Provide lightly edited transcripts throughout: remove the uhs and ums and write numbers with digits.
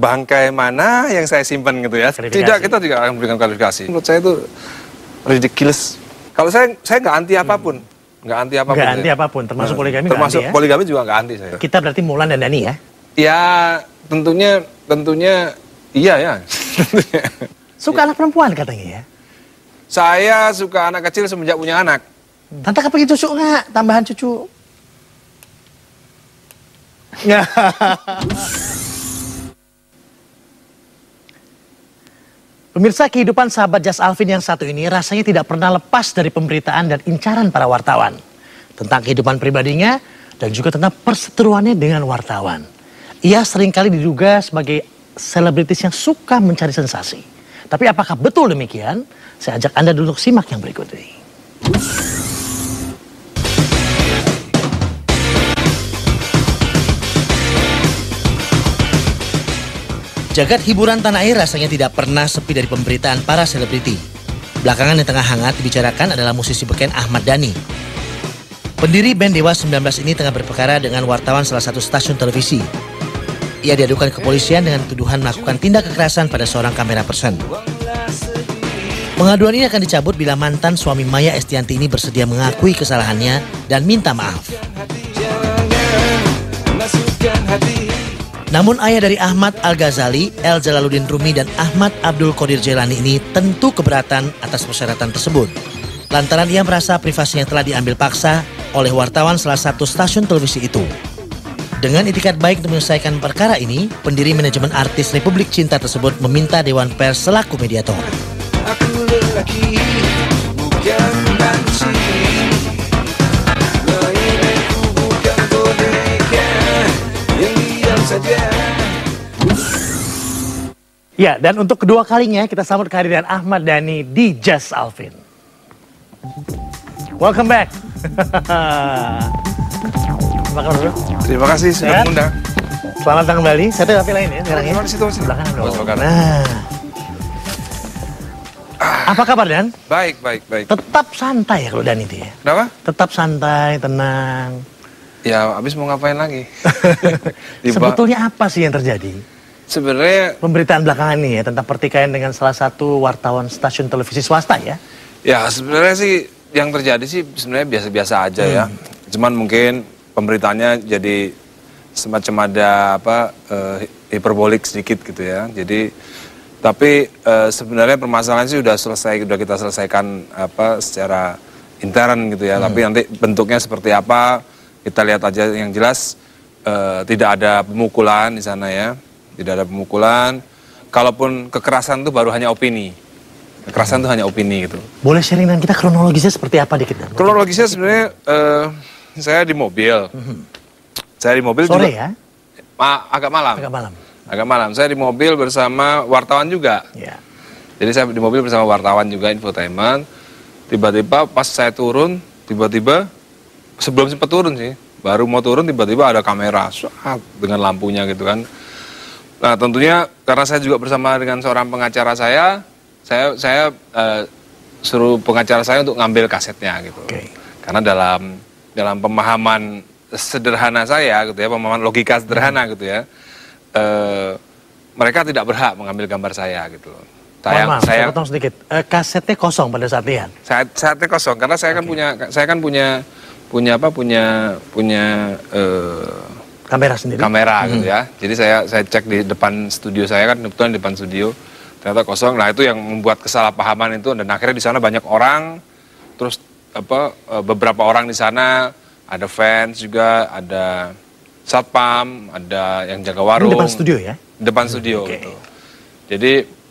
bangkai mana yang saya simpan gitu ya. Tidak, kita juga akan memberikan klarifikasi. Menurut saya itu ridiculous. Kalau saya nggak anti apapun. Nggak anti apapun. Nggak anti apapun, termasuk poligami. Termasuk anti, ya? Poligami juga nggak anti saya. Kita berarti Mulan dan Dani ya? Ya, tentunya iya ya. Suka anak perempuan katanya ya? Saya suka anak kecil semenjak punya anak. Tante kepingin cucu nggak? Tambahan cucu? Pemirsa, kehidupan sahabat Jas Alvin yang satu ini rasanya tidak pernah lepas dari pemberitaan dan incaran para wartawan. Tentang kehidupan pribadinya dan juga tentang perseteruannya dengan wartawan. Ia seringkali diduga sebagai selebritis yang suka mencari sensasi. Tapi apakah betul demikian? Saya ajak Anda duduk simak yang berikut ini. Jagat hiburan tanah air rasanya tidak pernah sepi dari pemberitaan para selebriti. Belakangan yang tengah hangat dibicarakan adalah musisi beken Ahmad Dhani. Pendiri band Dewa 19 ini tengah berperkara dengan wartawan salah satu stasiun televisi. Ia diadukan ke kepolisian dengan tuduhan melakukan tindak kekerasan pada seorang kamera person. Pengaduan ini akan dicabut bila mantan suami Maya Estianti ini bersedia mengakui kesalahannya dan minta maaf. Namun ayah dari Ahmad Al-Ghazali, El Jalaluddin Rumi dan Ahmad Abdul Qadir Jailani ini tentu keberatan atas persyaratan tersebut. Lantaran ia merasa privasinya telah diambil paksa oleh wartawan salah satu stasiun televisi itu. Dengan itikat baik untuk menyelesaikan perkara ini, pendiri manajemen artis Republik Cinta tersebut meminta Dewan Pers selaku mediator. Aku lelaki, bukan manusia. Ya, dan untuk kedua kalinya kita sambut kehadiran Ahmad Dhani di Jas Alvin. Welcome back. Terima kasih sudah mengundang. Selamat datang kembali. Saya tuh lain ya sekarang ya. Di situ belakang dong. Nah. Apa kabar Dan? Baik. Tetap santai ya kalau Dan itu ya. Kenapa? Tetap santai, tenang. Ya, habis mau ngapain lagi? Sebetulnya apa sih yang terjadi? Sebenarnya pemberitaan belakangan nih ya tentang pertikaian dengan salah satu wartawan stasiun televisi swasta ya. Ya, sebenarnya sih yang terjadi sih sebenarnya biasa-biasa aja ya. Cuman mungkin pemberitaannya jadi semacam ada hiperbolik sedikit gitu ya. Jadi tapi sebenarnya permasalahan sih sudah kita selesaikan secara intern gitu ya. Tapi nanti bentuknya seperti apa kita lihat aja. Yang jelas tidak ada pemukulan di sana ya. Tidak ada pemukulan. Kalaupun kekerasan itu baru hanya opini. Kekerasan itu hanya opini gitu. Boleh sharing dengan kita kronologisnya seperti apa dikit? Kronologisnya sebenarnya saya di mobil. Saya di mobil sore juga, ya? Agak malam. Saya di mobil bersama wartawan juga. Ya. Jadi saya di mobil bersama wartawan juga, infotainment. Tiba-tiba pas saya turun, sebelum sempat turun sih, baru mau turun tiba-tiba ada kamera dengan lampunya gitu kan. Nah tentunya karena saya juga bersama dengan seorang pengacara saya suruh pengacara saya untuk ngambil kasetnya gitu. Karena dalam pemahaman sederhana saya gitu ya, pemahaman logika sederhana gitu ya, mereka tidak berhak mengambil gambar saya gitu. Saya potong sedikit. Kasetnya kosong pada saat lihat. Saatnya kosong karena saya kan punya kamera sendiri. Kamera gitu ya. Jadi saya cek di depan studio saya kan, kebetulan di depan studio ternyata kosong. Nah itu yang membuat kesalahpahaman itu, dan akhirnya di sana banyak orang. Terus beberapa orang di sana ada fans juga, ada satpam, ada yang jaga warung. Di depan studio ya? Depan studio gitu. Jadi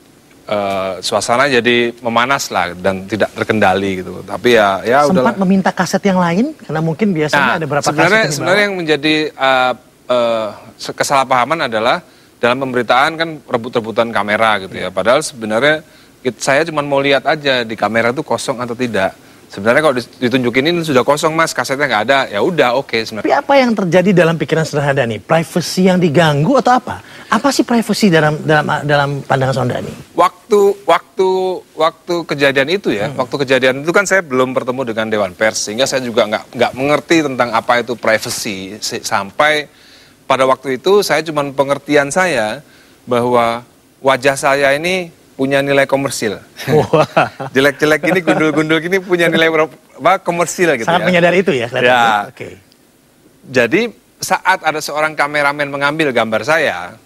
suasana jadi memanas lah dan tidak terkendali gitu. Tapi ya sempat meminta kaset yang lain karena mungkin biasanya ada berapa kaset. Sebenarnya yang menjadi kesalahpahaman adalah dalam pemberitaan kan rebut-rebutan kamera gitu ya. Padahal sebenarnya saya cuma mau lihat aja di kamera itu kosong atau tidak. Sebenarnya kalau ditunjukin ini sudah kosong mas, kasetnya nggak ada, ya udah oke sebenarnya. Tapi apa yang terjadi dalam pikiran sederhana nih? Privacy yang diganggu atau apa? Apa sih privacy dalam pandangan Saudara nih? Waktu kejadian itu ya, waktu kejadian itu kan saya belum bertemu dengan Dewan Pers, sehingga saya juga nggak mengerti tentang apa itu privacy sampai pada waktu itu saya cuma pengertian saya bahwa wajah saya ini punya nilai komersil. Jelek-jelek gini, gundul-gundul gini punya nilai komersil gitu. Sangat menyadari itu ya? Ya. Oke. Jadi saat ada seorang kameramen mengambil gambar saya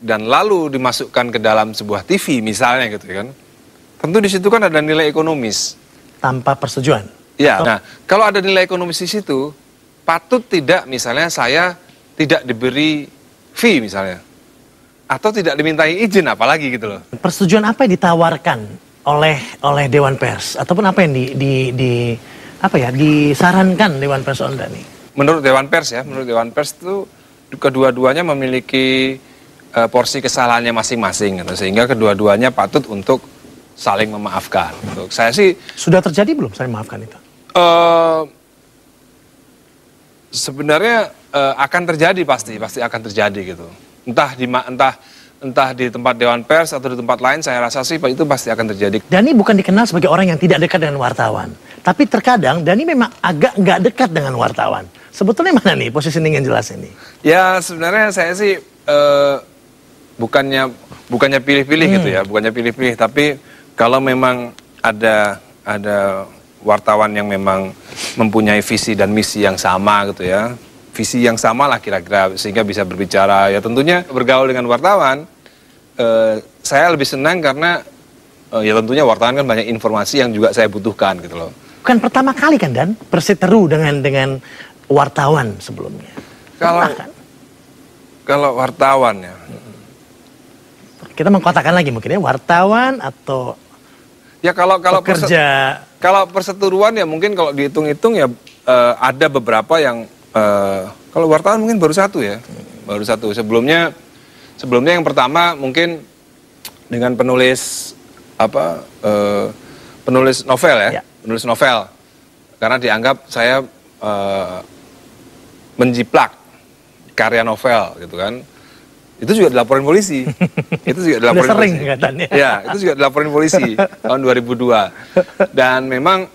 dan lalu dimasukkan ke dalam sebuah TV misalnya gitu kan, tentu di situ kan ada nilai ekonomis. Tanpa persetujuan? Ya, nah kalau ada nilai ekonomis di situ, patut tidak misalnya saya tidak diberi fee misalnya, atau tidak dimintai izin apalagi gitu loh. Persetujuan apa yang ditawarkan oleh Dewan Pers, ataupun apa yang disarankan Dewan Pers Onda nih? Menurut Dewan Pers itu kedua-duanya memiliki porsi kesalahannya masing-masing, gitu, sehingga kedua-duanya patut untuk saling memaafkan. Untuk saya sih sudah terjadi belum saling memaafkan itu? Sebenarnya akan terjadi pasti akan terjadi gitu. Entah di tempat Dewan Pers atau di tempat lain, saya rasa sih itu pasti akan terjadi. Dani bukan dikenal sebagai orang yang tidak dekat dengan wartawan, tapi terkadang Dani memang agak nggak dekat dengan wartawan. Sebetulnya mana nih positioning yang jelas ini? Ya sebenarnya saya sih bukannya pilih-pilih gitu ya, bukannya pilih-pilih, tapi kalau memang ada wartawan yang memang mempunyai visi dan misi yang sama gitu ya, visi yang sama lah kira-kira, sehingga bisa berbicara, ya tentunya bergaul dengan wartawan, saya lebih senang karena ya tentunya wartawan kan banyak informasi yang juga saya butuhkan gitu loh. Bukan pertama kali kan Dan berseteru dengan wartawan sebelumnya? Kalau wartawan ya, kita mengkotakkan lagi mungkin ya, wartawan atau ya kalau pekerja. Kalau perseteruan ya mungkin kalau dihitung-hitung ya ada beberapa yang kalau wartawan mungkin baru satu ya, baru satu. Sebelumnya yang pertama mungkin dengan penulis penulis novel ya, penulis novel, karena dianggap saya menjiplak karya novel gitu kan. Itu juga dilaporin polisi. Itu juga dilaporin sering polisi. Katanya. Ya, itu juga dilaporin polisi tahun 2002. Dan memang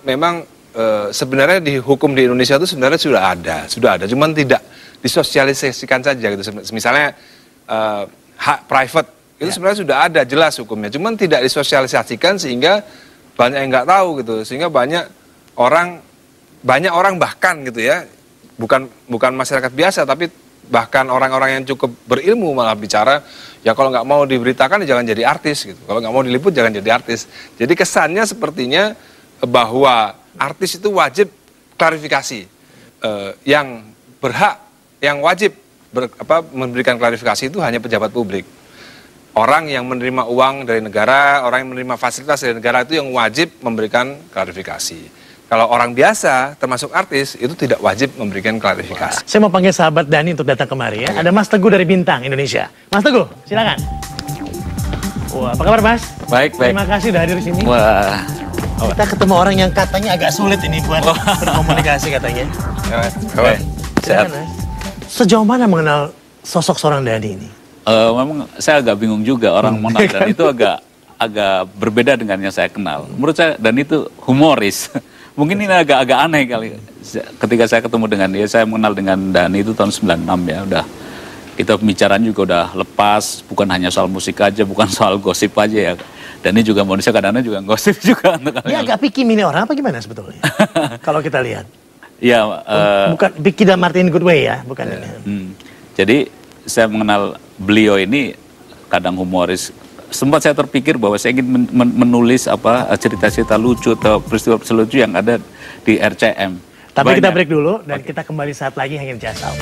sebenarnya di hukum di Indonesia itu sebenarnya sudah ada, cuman tidak disosialisasikan saja gitu. Misalnya hak private itu sebenarnya sudah ada jelas hukumnya, cuman tidak disosialisasikan sehingga banyak yang nggak tahu gitu, sehingga banyak orang bahkan gitu ya, bukan masyarakat biasa tapi bahkan orang-orang yang cukup berilmu malah bicara, ya kalau nggak mau diberitakan ya jangan jadi artis gitu. Kalau nggak mau diliput jangan jadi artis. Jadi kesannya sepertinya bahwa artis itu wajib klarifikasi. Yang berhak, yang wajib memberikan klarifikasi itu hanya pejabat publik. Orang yang menerima uang dari negara, orang yang menerima fasilitas dari negara itu yang wajib memberikan klarifikasi. Kalau orang biasa, termasuk artis, itu tidak wajib memberikan klarifikasi. Saya mau panggil sahabat Dani untuk datang kemari ya. Ada Mas Teguh dari Bintang, Indonesia. Mas Teguh, silakan. Wah, apa kabar Mas? Baik. Terima kasih sudah hadir di sini. Wah. Kita ketemu orang yang katanya agak sulit ini buat berkomunikasi katanya. Baik. Sehat. Sejauh mana mengenal sosok seorang Dani ini? Memang saya agak bingung juga orang mengenal Dani itu agak berbeda dengan yang saya kenal. Menurut saya Dani itu humoris. Mungkin ini agak aneh kali. Ketika saya ketemu dengan dia, saya mengenal dengan Dani itu tahun 96 ya. Udah kita pembicaraan juga udah lepas, bukan hanya soal musik aja, bukan soal gosip aja ya. Dani juga manusia kadang-kadang juga gosip juga. Dia agak picky milih orang apa gimana sebetulnya? Kalau kita lihat. Ya, bukan picky dalam artian good way ya, bukan ini. Jadi saya mengenal beliau ini kadang humoris. Sempat saya terpikir bahwa saya ingin menulis cerita-cerita lucu atau peristiwa lucu yang ada di RCM. Tapi kita break dulu dan kita kembali saat lagi hanya di Just Out.